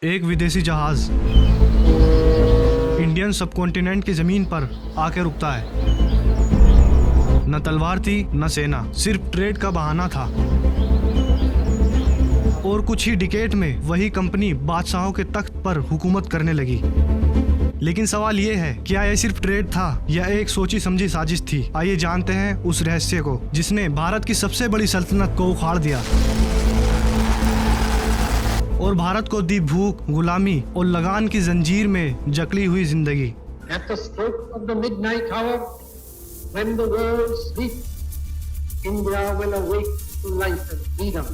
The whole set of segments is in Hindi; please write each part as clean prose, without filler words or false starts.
एक विदेशी जहाज इंडियन सबकॉन्टिनेंट की जमीन पर आके रुकता है। न तलवार थी न सेना, सिर्फ ट्रेड का बहाना था। और कुछ ही डिकेड में वही कंपनी बादशाहों के तख्त पर हुकूमत करने लगी। लेकिन सवाल ये है, क्या यह सिर्फ ट्रेड था या एक सोची समझी साजिश थी? आइए जानते हैं उस रहस्य को जिसने भारत की सबसे बड़ी सल्तनत को उखाड़ दिया और भारत को दी भूख, गुलामी और लगान की जंजीर में जकड़ी हुई जिंदगी। At the stroke of the midnight hour, when the world sleeps, India will awake to life and freedom.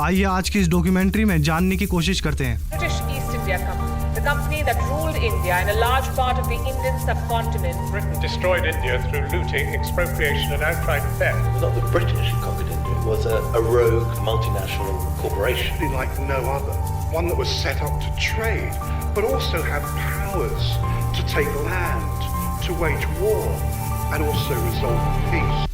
आइए आज की इस डॉक्यूमेंट्री में जानने की कोशिश करते हैं। British East India Company, the company that ruled India and a large part of the Indian subcontinent. Britain destroyed India through looting, expropriation and outright theft. Not the British who conquered India, it was a rogue multinational corporation. Like no other, one that was set up to trade, but also had powers to take land, to wage war, and also resolve peace.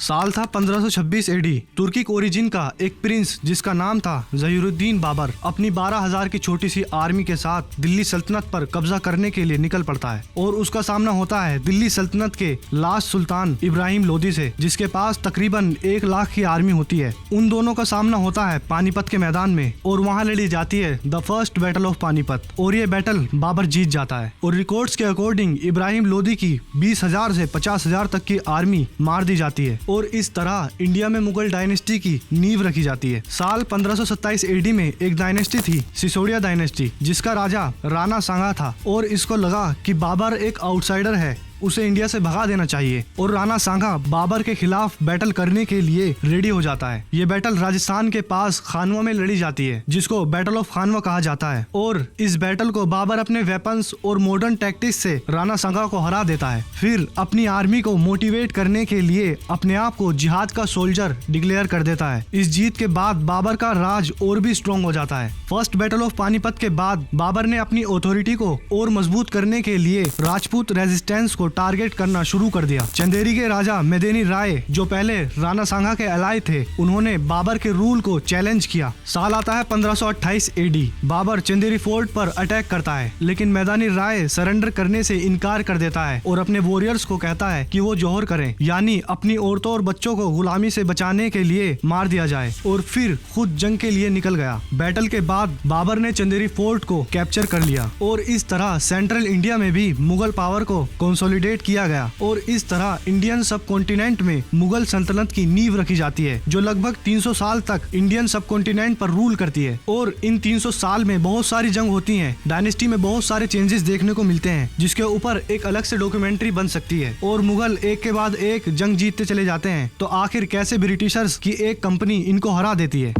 साल था 1526 एडी। तुर्किक ओरिजिन का एक प्रिंस जिसका नाम था ज़हीरुद्दीन बाबर अपनी 12,000 की छोटी सी आर्मी के साथ दिल्ली सल्तनत पर कब्जा करने के लिए निकल पड़ता है और उसका सामना होता है दिल्ली सल्तनत के लास्ट सुल्तान इब्राहिम लोदी से, जिसके पास तकरीबन 1 लाख की आर्मी होती है। उन दोनों का सामना होता है पानीपत के मैदान में और वहाँ लड़ी जाती है the first battle of Panipat और ये बैटल बाबर जीत जाता है। और रिकॉर्ड्स के अकॉर्डिंग इब्राहिम लोदी की 20,000 से 50,000 तक की आर्मी मार दी जाती है और इस तरह इंडिया में मुगल डायनेस्टी की नींव रखी जाती है। साल 1527 एडी में एक डायनेस्टी थी, सिसोदिया डायनेस्टी, जिसका राजा राणा सांगा था और इसको लगा कि बाबर एक आउटसाइडर है, उसे इंडिया से भगा देना चाहिए और राणा सांगा बाबर के खिलाफ बैटल करने के लिए रेडी हो जाता है। ये बैटल राजस्थान के पास खानवा में लड़ी जाती है, जिसको बैटल ऑफ खानवा कहा जाता है। और इस बैटल को बाबर अपने वेपन्स और मॉडर्न टैक्टिक्स से राणा सांगा को हरा देता है। फिर अपनी आर्मी को मोटिवेट करने के लिए अपने आप को जिहाद का सोल्जर डिक्लेयर कर देता है। इस जीत के बाद बाबर का राज और भी स्ट्रॉन्ग हो जाता है। फर्स्ट बैटल ऑफ पानीपत के बाद बाबर ने अपनी अथॉरिटी को और मजबूत करने के लिए राजपूत रेजिस्टेंस को टारगेट करना शुरू कर दिया। चंदेरी के राजा मेदिनी राय, जो पहले राणा सांगा के अलाय थे, उन्होंने बाबर के रूल को चैलेंज किया। साल आता है 1528 एडी। बाबर चंदेरी फोर्ट पर अटैक करता है, लेकिन मेदिनी राय सरेंडर करने से इनकार कर देता है और अपने वॉरियर्स को कहता है कि वो जोहर करें, यानी अपनी औरतों और बच्चों को गुलामी से बचाने के लिए मार दिया जाए, और फिर खुद जंग के लिए निकल गया। बैटल के बाद बाबर ने चंदेरी फोर्ट को कैप्चर कर लिया और इस तरह सेंट्रल इंडिया में भी मुगल पावर को कंसोलिडेट किया गया और इस तरह इंडियन सब कॉन्टिनेंट में मुगल सल्तनत की नींव रखी जाती है, जो लगभग 300 साल तक इंडियन सब कॉन्टिनेंट पर रूल करती है। और इन 300 साल में बहुत सारी जंग होती हैं, डायनेस्टी में बहुत सारे चेंजेस देखने को मिलते हैं, जिसके ऊपर एक अलग से डॉक्यूमेंट्री बन सकती है। और मुगल एक के बाद एक जंग जीतते चले जाते हैं, तो आखिर कैसे ब्रिटिशर्स की एक कंपनी इनको हरा देती है।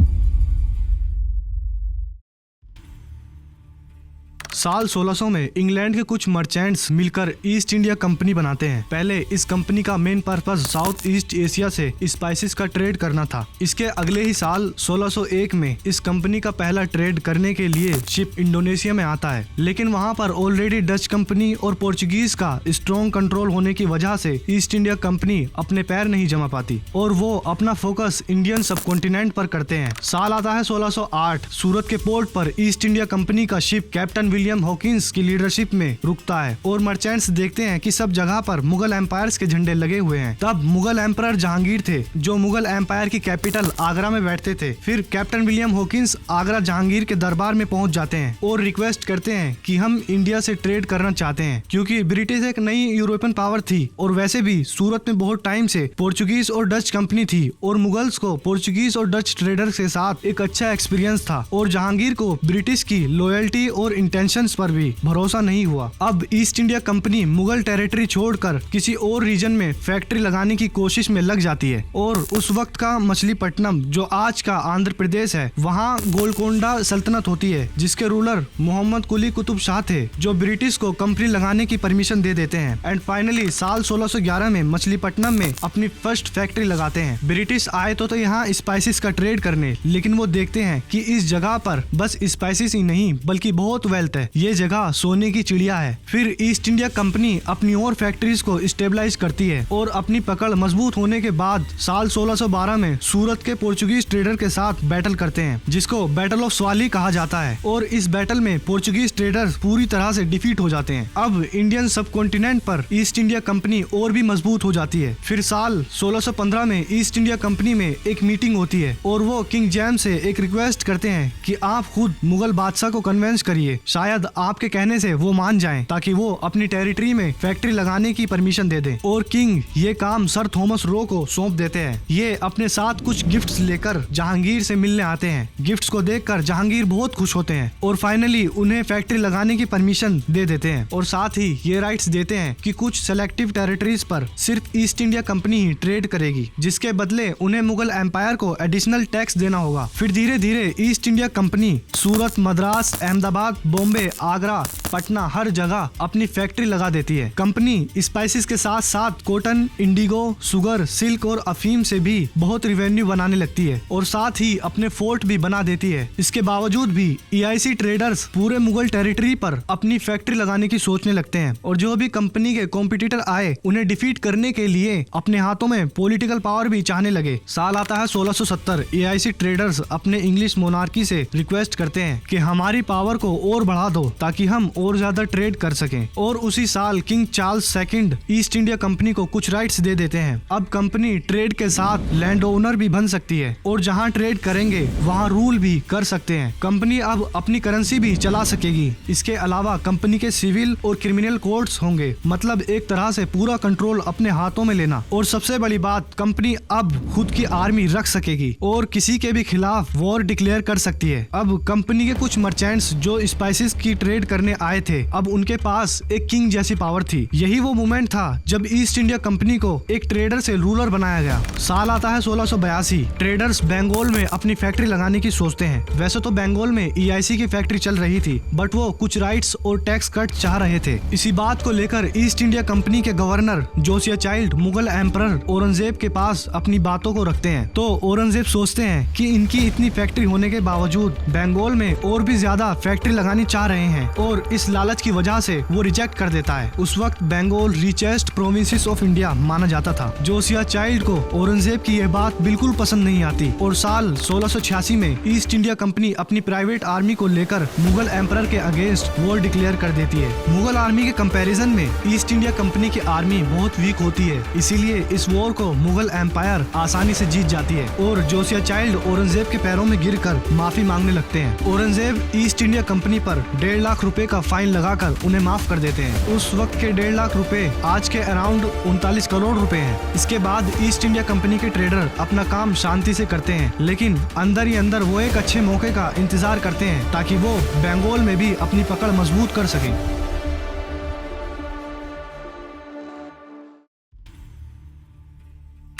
साल 1600 में इंग्लैंड के कुछ मर्चेंट्स मिलकर ईस्ट इंडिया कंपनी बनाते हैं। पहले इस कंपनी का main purpose south east Asia से स्पाइसेस का ट्रेड करना था। इसके अगले ही साल 1601 में इस कंपनी का पहला ट्रेड करने के लिए शिप इंडोनेशिया में आता है, लेकिन वहां पर ऑलरेडी डच कंपनी और पोर्चुगीज का स्ट्रॉन्ग कंट्रोल होने की वजह से ईस्ट इंडिया कंपनी अपने पैर नहीं जमा पाती और वो अपना फोकस इंडियन सबकॉन्टिनेंट पर करते हैं। साल आता है 1608। सूरत के पोर्ट पर ईस्ट इंडिया कंपनी का शिप कैप्टन विलियम हॉकिंस की लीडरशिप में रुकता है और मर्चेंट्स देखते हैं कि सब जगह पर मुगल एम्पायर्स के झंडे लगे हुए हैं। तब मुगल एम्परर जहांगीर थे, जो मुगल एम्पायर की कैपिटल आगरा में बैठते थे। फिर captain William Hawkins Agra Jahangir के दरबार में पहुंच जाते हैं और रिक्वेस्ट करते हैं कि हम इंडिया से ट्रेड करना चाहते हैं, क्योंकि ब्रिटिश एक नई यूरोपियन पावर थी और वैसे भी सूरत में बहुत टाइम से पोर्चुगीज और डच कंपनी थी और मुगल्स को पोर्चुगीज और डच ट्रेडर्स के साथ एक अच्छा एक्सपीरियंस था और जहांगीर को ब्रिटिश की लॉयल्टी और इंटेंशन पर भी भरोसा नहीं हुआ। अब east India company Mughal territory छोड़कर किसी और रीजन में फैक्ट्री लगाने की कोशिश में लग जाती है और उस वक्त का मछलीपट्टनम, जो आज का आंध्र प्रदेश है, वहाँ गोलकोंडा सल्तनत होती है, जिसके रूलर मोहम्मद कुली कुतुब शाह थे, जो ब्रिटिश को कंपनी लगाने की परमिशन दे देते हैं। एंड फाइनली साल 1611 में मछलीपट्टनम में अपनी फर्स्ट फैक्ट्री लगाते हैं। ब्रिटिश आए तो यहाँ स्पाइसेस का ट्रेड करने, लेकिन वो देखते हैं कि इस जगह पर बस स्पाइसेस ही नहीं बल्कि बहुत वेल्थ है ये जगह सोने की चिड़िया है। फिर ईस्ट इंडिया कंपनी अपनी और फैक्ट्रीज को स्टेबलाइज करती है और अपनी पकड़ मजबूत होने के बाद साल 1612 में सूरत के पोर्चुगीज ट्रेडर के साथ बैटल करते हैं, जिसको बैटल ऑफ स्वाली कहा जाता है। और इस बैटल में पोर्चुगीज ट्रेडर्स पूरी तरह से डिफीट हो जाते हैं। अब इंडियन सब कॉन्टिनेंट पर ईस्ट इंडिया कंपनी और भी मजबूत हो जाती है। फिर साल 1615 में ईस्ट इंडिया कंपनी में एक मीटिंग होती है और वो किंग जेम्स से एक रिक्वेस्ट करते हैं कि आप खुद मुगल बादशाह को कन्विंस करिए, शायद आपके कहने से वो मान जाएं ताकि वो अपनी टेरिटरी में फैक्ट्री लगाने की परमिशन दे दें। और किंग ये काम सर थॉमस रो को सौंप देते हैं। ये अपने साथ कुछ गिफ्ट्स लेकर जहांगीर से मिलने आते हैं। गिफ्ट्स को देखकर जहांगीर बहुत खुश होते हैं और फाइनली उन्हें फैक्ट्री लगाने की परमिशन दे देते हैं और साथ ही ये राइट्स देते हैं कि कुछ सेलेक्टिव टेरिटरीज पर सिर्फ ईस्ट इंडिया कंपनी ही ट्रेड करेगी, जिसके बदले उन्हें मुगल एम्पायर को एडिशनल टैक्स देना होगा। फिर धीरे धीरे ईस्ट इंडिया कंपनी सूरत, मद्रास, अहमदाबाद, बॉम्बे, आगरा, पटना हर जगह अपनी फैक्ट्री लगा देती है। कंपनी स्पाइसेस के साथ साथ कॉटन, इंडिगो, शुगर, सिल्क और अफीम से भी बहुत रिवेन्यू बनाने लगती है और साथ ही अपने फोर्ट भी बना देती है। इसके बावजूद भी EIC ट्रेडर्स पूरे मुगल टेरिटरी पर अपनी फैक्ट्री लगाने की सोचने लगते हैं और जो भी कंपनी के कॉम्पिटिटर आए उन्हें डिफीट करने के लिए अपने हाथों में पॉलिटिकल पावर भी चाहने लगे। साल आता है 1670। EIC ट्रेडर्स अपने इंग्लिश मोनार्की से रिक्वेस्ट करते हैं कि हमारी पावर को और बढ़ा दो ताकि हम और ज्यादा ट्रेड कर सकें। और उसी साल king Charles II east India company को कुछ राइट्स दे देते हैं। अब कंपनी ट्रेड के साथ लैंड ओनर भी बन सकती है और जहां ट्रेड करेंगे वहां रूल भी कर सकते हैं। कंपनी अब अपनी करेंसी भी चला सकेगी। इसके अलावा कंपनी के सिविल और क्रिमिनल कोर्ट्स होंगे, मतलब एक तरह से पूरा कंट्रोल अपने हाथों में लेना। और सबसे बड़ी बात, कंपनी अब खुद की आर्मी रख सकेगी और किसी के भी खिलाफ वॉर डिक्लेयर कर सकती है। अब कंपनी के कुछ मर्चेंट्स जो स्पाइसेस की ट्रेड करने आए थे, अब उनके पास एक किंग जैसी पावर थी। यही वो मोमेंट था जब ईस्ट इंडिया कंपनी को एक ट्रेडर से रूलर बनाया गया। साल आता है 1682। ट्रेडर्स बंगाल में अपनी फैक्ट्री लगाने की सोचते हैं। वैसे तो बंगाल में EIC की फैक्ट्री चल रही थी, बट वो कुछ राइट्स और टैक्स कट चाह रहे थे। इसी बात को लेकर ईस्ट इंडिया कंपनी के governor Josiah Child Mughal emperor Aurangzeb के पास अपनी बातों को रखते हैं। तो औरंगजेब सोचते हैं कि इनकी इतनी फैक्ट्री होने के बावजूद बंगाल में और भी ज्यादा फैक्ट्री लगानी चाह रहे हैं और इस लालच की वजह से वो रिजेक्ट कर देता है। उस वक्त Bengal richest provinces of India माना जाता था। जोसिया चाइल्ड को औरंगजेब की यह बात बिल्कुल पसंद नहीं आती और साल 1686 में ईस्ट इंडिया कंपनी अपनी प्राइवेट आर्मी को लेकर मुगल एम्परर के अगेंस्ट वॉर डिक्लेयर कर देती है। मुगल आर्मी के कंपैरिजन में ईस्ट इंडिया कंपनी की आर्मी बहुत वीक होती है, इसीलिए इस वॉर को मुगल एम्पायर आसानी से जीत जाती है और जोसिया चाइल्ड औरंगजेब के पैरों में गिरकर माफी मांगने लगते हैं। औरंगजेब ईस्ट इंडिया कंपनी पर 1.5 लाख रुपए का फाइन लगाकर उन्हें माफ कर देते हैं। उस वक्त के 1.5 लाख रुपए आज के अराउंड 39 करोड़ रुपए हैं। इसके बाद ईस्ट इंडिया कंपनी के ट्रेडर अपना काम शांति से करते हैं, लेकिन अंदर ही अंदर वो एक अच्छे मौके का इंतजार करते हैं ताकि वो बंगाल में भी अपनी पकड़ मजबूत कर सकें।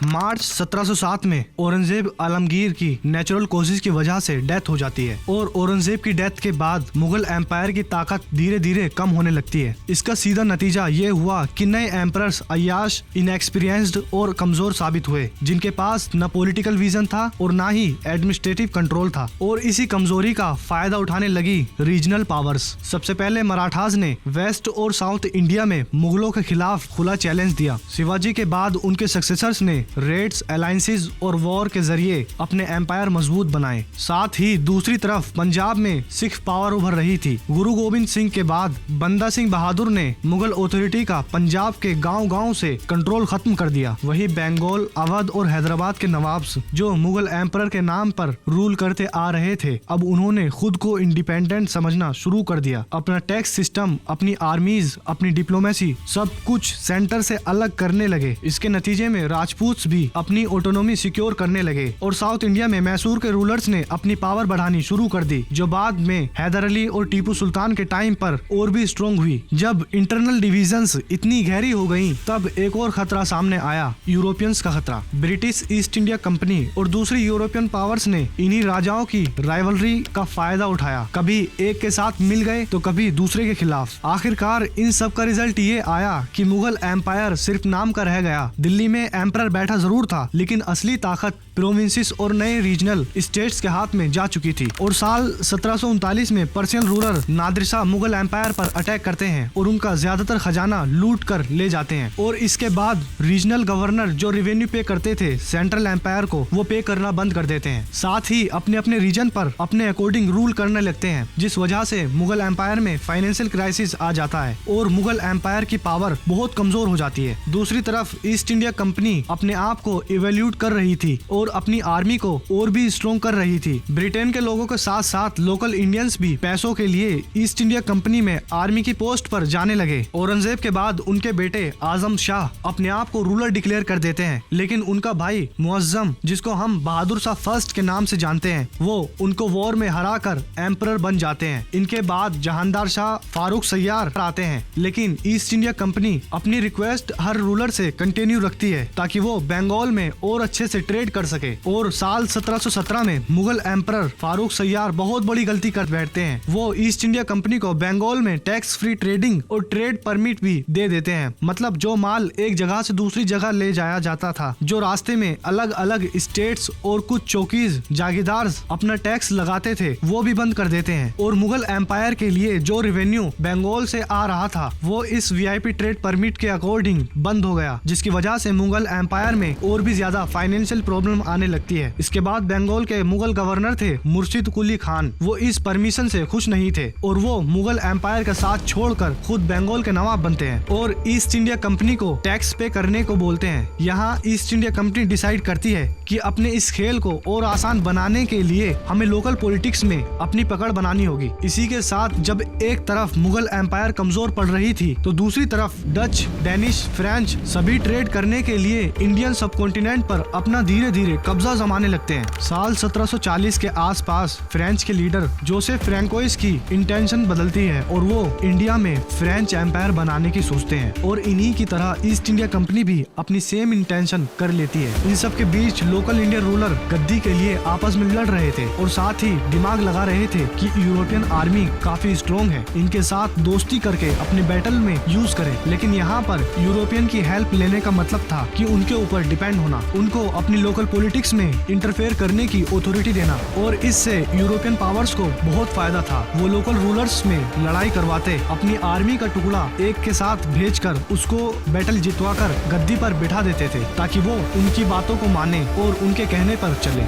मार्च 1707 में औरंगजेब आलमगीर की नेचुरल कॉजेज की वजह से डेथ हो जाती है और औरंगजेब की डेथ के बाद मुगल एम्पायर की ताकत धीरे धीरे कम होने लगती है। इसका सीधा नतीजा ये हुआ कि नए एम्परर्स अय्याश, इनएक्सपीरियंस्ड और कमजोर साबित हुए, जिनके पास न पॉलिटिकल विजन था और न ही एडमिनिस्ट्रेटिव कंट्रोल था। और इसी कमजोरी का फायदा उठाने लगी रीजनल पावर्स। सबसे पहले मराठास ने वेस्ट और साउथ इंडिया में मुगलों के खिलाफ खुला चैलेंज दिया। शिवाजी के बाद उनके सक्सेसर्स ने रेड्स, अलायंसेस और वॉर के जरिए अपने एम्पायर मजबूत बनाए। साथ ही दूसरी तरफ पंजाब में सिख पावर उभर रही थी। गुरु गोविंद सिंह के बाद बंदा सिंह बहादुर ने मुगल अथॉरिटी का पंजाब के गांव-गांव से कंट्रोल खत्म कर दिया। वही बंगाल, अवध और हैदराबाद के नवाब्स जो मुगल एम्परर के नाम पर रूल करते आ रहे थे, अब उन्होंने खुद को इंडिपेंडेंट समझना शुरू कर दिया। अपना टैक्स सिस्टम, अपनी आर्मीज, अपनी डिप्लोमेसी सब कुछ सेंटर से अलग करने लगे। इसके नतीजे में राजपूत भी अपनी ऑटोनॉमी सिक्योर करने लगे और साउथ इंडिया में मैसूर के रूलर्स ने अपनी पावर बढ़ानी शुरू कर दी, जो बाद में हैदर अली और टीपू सुल्तान के टाइम पर और भी स्ट्रॉन्ग हुई। जब इंटरनल डिविजन्स इतनी गहरी हो गईं, तब एक और खतरा सामने आया, यूरोपियंस का खतरा। ब्रिटिश ईस्ट इंडिया कंपनी और दूसरी यूरोपियन पावर्स ने इन्हीं राजाओं की राइवलरी का फायदा उठाया। कभी एक के साथ मिल गए तो कभी दूसरे के खिलाफ। आखिरकार इन सब का रिजल्ट ये आया कि मुगल एम्पायर सिर्फ नाम का रह गया। दिल्ली में एम्परर बैठा बैठा जरूर था, लेकिन असली ताकत प्रोविंसेस और नए रीजनल स्टेट्स के हाथ में जा चुकी थी। और साल 1739 में Persian ruler Nadir Shah Mughal empire पर अटैक करते हैं और उनका ज्यादातर खजाना लूट कर ले जाते हैं। और इसके बाद रीजनल गवर्नर जो रेवेन्यू पे करते थे सेंट्रल एम्पायर को, वो पे करना बंद कर देते हैं। साथ ही अपने अपने रीजन पर अपने अकॉर्डिंग रूल करने लगते हैं, जिस वजह से मुगल एम्पायर में फाइनेंशियल क्राइसिस आ जाता है और मुगल एम्पायर की पावर बहुत कमजोर हो जाती है। दूसरी तरफ ईस्ट इंडिया कंपनी अपने आप को इवैल्यूएट कर रही थी और अपनी आर्मी को और भी स्ट्रॉन्ग कर रही थी। ब्रिटेन के लोगों के साथ साथ लोकल इंडियंस भी पैसों के लिए ईस्ट इंडिया कंपनी में आर्मी की पोस्ट पर जाने लगे। औरंगजेब के बाद उनके बेटे आजम शाह अपने आप को रूलर डिक्लेयर कर देते हैं, लेकिन उनका भाई मुअज्जम, जिसको हम बहादुर शाह फर्स्ट के नाम से जानते हैं, वो उनको वॉर में हराकर एम्परर बन जाते हैं। इनके बाद जहांदार शाह फारूक सैयार आते हैं, लेकिन ईस्ट इंडिया कंपनी अपनी रिक्वेस्ट हर रूलर से कंटिन्यू रखती है ताकि वो बंगाल में और अच्छे से ट्रेड कर सके। और साल 1717 में मुगल एम्परर फारूक सैयार बहुत बड़ी गलती कर बैठते हैं। वो ईस्ट इंडिया कंपनी को बंगाल में टैक्स फ्री ट्रेडिंग और ट्रेड परमिट भी दे देते हैं। मतलब जो माल एक जगह से दूसरी जगह ले जाया जाता था, जो रास्ते में अलग अलग स्टेट्स और कुछ चौकीज जागीरदार अपना टैक्स लगाते थे, वो भी बंद कर देते हैं। और मुगल एम्पायर के लिए जो रेवेन्यू बंगाल से आ रहा था, वो इस वीआईपी ट्रेड परमिट के अकॉर्डिंग बंद हो गया, जिसकी वजह से मुगल एम्पायर में और भी ज्यादा फाइनेंशियल प्रॉब्लम आने लगती है। इसके बाद बंगाल के मुगल गवर्नर थे मुर्शिद कुली खान, वो इस परमिशन से खुश नहीं थे और वो मुगल एम्पायर का साथ छोड़कर खुद बंगाल के नवाब बनते हैं और ईस्ट इंडिया कंपनी को टैक्स पे करने को बोलते हैं। यहाँ ईस्ट इंडिया कंपनी डिसाइड करती है कि अपने इस खेल को और आसान बनाने के लिए हमें लोकल पॉलिटिक्स में अपनी पकड़ बनानी होगी। इसी के साथ जब एक तरफ मुगल एम्पायर कमजोर पड़ रही थी, तो दूसरी तरफ डच, डेनिश, फ्रेंच सभी ट्रेड करने के लिए इंडियन सबकॉन्टिनेंट पर अपना धीरे धीरे कब्जा जमाने लगते हैं। साल 1740 के आसपास फ्रेंच के लीडर जोसेफ फ्रैंकोइस की इंटेंशन बदलती है और वो इंडिया में फ्रेंच एम्पायर बनाने की सोचते हैं और इन्हीं की तरह ईस्ट इंडिया कंपनी भी अपनी सेम इंटेंशन कर लेती है। इन सब के बीच लोकल इंडियन रूलर गद्दी के लिए आपस में लड़ रहे थे और साथ ही दिमाग लगा रहे थे कि यूरोपियन आर्मी काफी स्ट्रॉन्ग है, इनके साथ दोस्ती करके अपने बैटल में यूज करें। लेकिन यहाँ पर यूरोपियन की हेल्प लेने का मतलब था कि उनके ऊपर डिपेंड होना, उनको अपनी लोकल पॉलिटिक्स में इंटरफेयर करने की अथॉरिटी देना और इससे यूरोपियन पावर्स को बहुत फायदा था। वो लोकल रूलर्स में लड़ाई करवाते, अपनी आर्मी का टुकड़ा एक के साथ भेजकर उसको बैटल जितवाकर गद्दी पर बिठा देते थे ताकि वो उनकी बातों को माने और उनके कहने पर चले।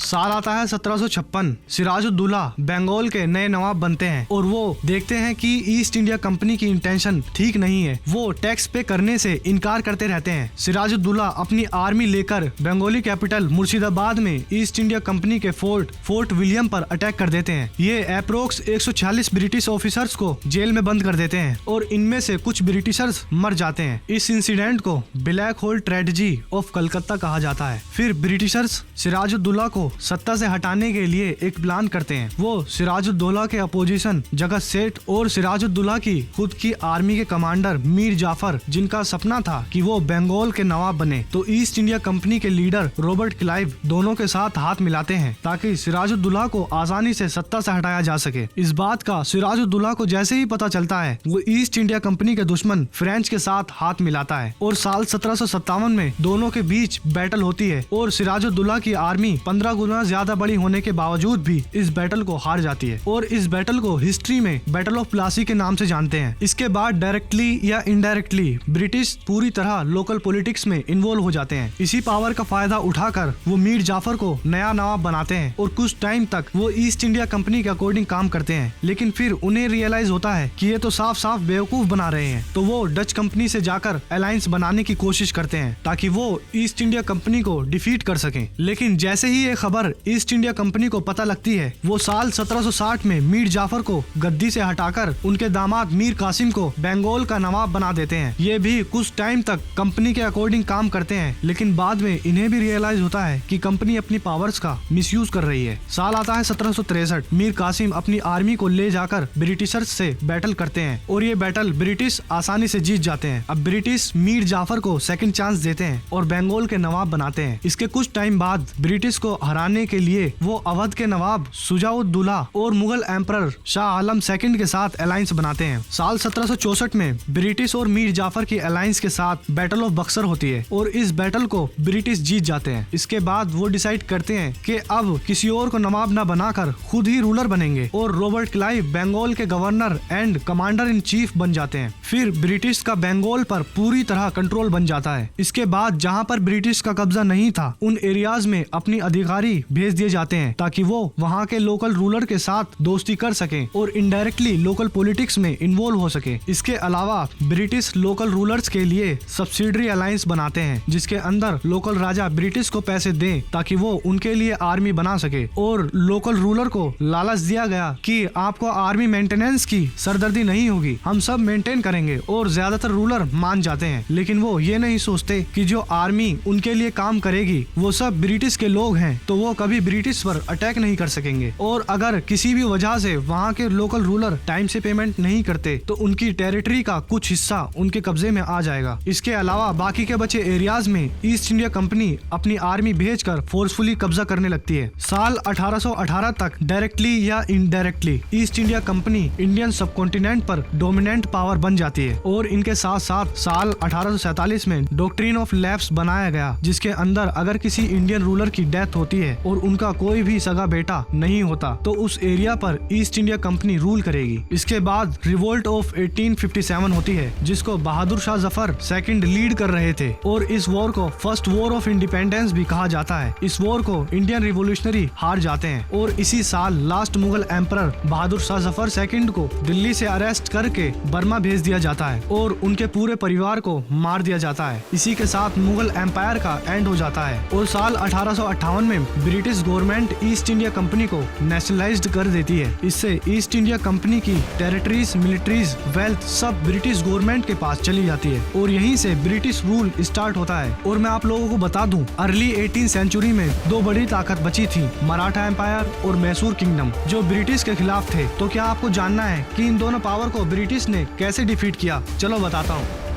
साल आता है 1756। सिराजुद्दौला बंगाल के नए नवाब बनते हैं और वो देखते हैं कि ईस्ट इंडिया कंपनी की इंटेंशन ठीक नहीं है। वो टैक्स पे करने से इनकार करते रहते हैं। सिराजुद्दौला अपनी आर्मी लेकर बंगाली कैपिटल मुर्शिदाबाद में ईस्ट इंडिया कंपनी के फोर्ट विलियम पर अटैक कर देते हैं। ये अप्रोक्स 146 ब्रिटिश ऑफिसर्स को जेल में बंद कर देते हैं और इनमें से कुछ ब्रिटिशर्स मर जाते हैं। इस इंसिडेंट को black hole tragedy of Calcutta कहा जाता है। फिर ब्रिटिशर्स सिराजुद्दौला को सत्ता से हटाने के लिए एक प्लान करते हैं। वो सिराजुद्दौला के अपोजिशन जगत सेठ और सिराजुद्दौला की खुद की आर्मी के कमांडर मीर जाफर, जिनका सपना था कि वो बंगाल के नवाब बने, तो ईस्ट इंडिया कंपनी के लीडर रॉबर्ट क्लाइव दोनों के साथ हाथ मिलाते हैं ताकि सिराजुद्दौला को आसानी से सत्ता से हटाया जा सके। इस बात का सिराजुद्दौला को जैसे ही पता चलता है, वो ईस्ट इंडिया कंपनी के दुश्मन फ्रेंच के साथ हाथ मिलाता है और साल 1757 में दोनों के बीच बैटल होती है और सिराजुद्दौला की आर्मी 15 गुना ज्यादा बड़ी होने के बावजूद भी इस बैटल को हार जाती है और इस बैटल को हिस्ट्री में बैटल ऑफ प्लासी के नाम से जानते हैं। इसके बाद डायरेक्टली या इनडायरेक्टली ब्रिटिश पूरी तरह लोकल पॉलिटिक्स में इन्वॉल्व हो जाते हैं। इसी पावर का फायदा उठाकर वो मीर जाफर को नया नवाब बनाते हैं और कुछ टाइम तक वो ईस्ट इंडिया कंपनी के अकॉर्डिंग काम करते हैं। लेकिन फिर उन्हें रियलाइज होता है कि ये तो साफ साफ बेवकूफ बना रहे हैं, तो वो डच कंपनी से जाकर अलायंस बनाने की कोशिश करते हैं ताकि वो ईस्ट इंडिया कंपनी को डिफीट कर सकें। लेकिन जैसे ही ये खबर ईस्ट इंडिया कंपनी को पता लगती है, वो साल 1760 में मीर जाफर को गद्दी से हटाकर उनके दामाद मीर कासिम को बंगाल का नवाब बना देते हैं। ये भी कुछ टाइम तक कंपनी के अकॉर्डिंग काम करते हैं, लेकिन बाद में इन्हें भी रियलाइज होता है कि कंपनी अपनी पावर्स का मिसयूज कर रही है। साल आता है 1763। मीर कासिम अपनी आर्मी को ले जाकर ब्रिटिशर्स से बैटल करते हैं और ये बैटल ब्रिटिश आसानी से जीत जाते हैं। अब ब्रिटिश मीर जाफर को सेकंड चांस देते हैं और बंगाल के नवाब बनाते हैं। इसके कुछ टाइम बाद ब्रिटिश को हरा हराने के लिए वो अवध के नवाब शुजाउद्दौला और मुगल एम्परर शाह आलम सेकंड के साथ अलायंस बनाते हैं। साल 1764 में ब्रिटिश और मीर जाफर की अलायंस के साथ बैटल ऑफ बक्सर होती है और इस बैटल को ब्रिटिश जीत जाते हैं। इसके बाद वो डिसाइड करते हैं कि अब किसी और को नवाब न बनाकर खुद ही रूलर बनेंगे और रॉबर्ट क्लाइव बंगाल के governor and commander in chief बन जाते हैं। फिर ब्रिटिश का बंगाल पर पूरी तरह कंट्रोल बन जाता है। इसके बाद जहाँ पर ब्रिटिश का कब्जा नहीं था उन एरियाज में अपनी अधिकारी भेज दिए जाते हैं ताकि वो वहाँ के लोकल रूलर के साथ दोस्ती कर सकें और इनडायरेक्टली लोकल पॉलिटिक्स में इन्वॉल्व हो सके। इसके अलावा ब्रिटिश लोकल रूलर्स के लिए सब्सिडरी अलायंस बनाते हैं जिसके अंदर लोकल राजा ब्रिटिश को पैसे दें ताकि वो उनके लिए आर्मी बना सके और लोकल रूलर को लालच दिया गया कि आपको आर्मी मेंटेनेंस की सरदर्दी नहीं होगी, हम सब मेंटेन करेंगे और ज्यादातर रूलर मान जाते हैं। लेकिन वो ये नहीं सोचते कि जो आर्मी उनके लिए काम करेगी वो सब ब्रिटिश के लोग हैं तो वो कभी ब्रिटिश पर अटैक नहीं कर सकेंगे और अगर किसी भी वजह से वहाँ के लोकल रूलर टाइम से पेमेंट नहीं करते तो उनकी टेरिटरी का कुछ हिस्सा उनके कब्जे में आ जाएगा। इसके अलावा बाकी के बचे एरियाज में ईस्ट इंडिया कंपनी अपनी आर्मी भेजकर फोर्सफुली कब्जा करने लगती है। साल 1818 तक डायरेक्टली या indirectly east India company Indian subcontinent पर डोमिनेंट पावर बन जाती है और इनके साथ साथ साल 1847 में डॉक्ट्रिन ऑफ लैप्स बनाया गया जिसके अंदर अगर किसी इंडियन रूलर की डेथ होती है और उनका कोई भी सगा बेटा नहीं होता तो उस एरिया पर ईस्ट इंडिया कंपनी रूल करेगी। इसके बाद रिवोल्ट ऑफ 1857 होती है जिसको बहादुर शाह जफर सेकंड लीड कर रहे थे और इस वॉर को फर्स्ट वॉर ऑफ इंडिपेंडेंस भी कहा जाता है। इस वॉर को इंडियन रिवोल्यूशनरी हार जाते हैं और इसी साल last Mughal emperor Bahadur Shah Zafar second को दिल्ली से अरेस्ट करके बर्मा भेज दिया जाता है और उनके पूरे परिवार को मार दिया जाता है। इसी के साथ मुगल एम्पायर का एंड हो जाता है और साल 1858 में British government east India company को नेशनलाइज्ड कर देती है। इससे ईस्ट इंडिया कंपनी की टेरिटरीज, मिलिट्रीज, वेल्थ सब ब्रिटिश गवर्नमेंट के पास चली जाती है और यहीं से ब्रिटिश रूल स्टार्ट होता है। और मैं आप लोगों को बता दूं, अर्ली 18th सेंचुरी में दो बड़ी ताकत बची थी, मराठा एम्पायर और मैसूर किंगडम, जो ब्रिटिश के खिलाफ थे। तो क्या आपको जानना है कि इन दोनों पावर को ब्रिटिश ने कैसे डिफीट किया? चलो बताता हूँ।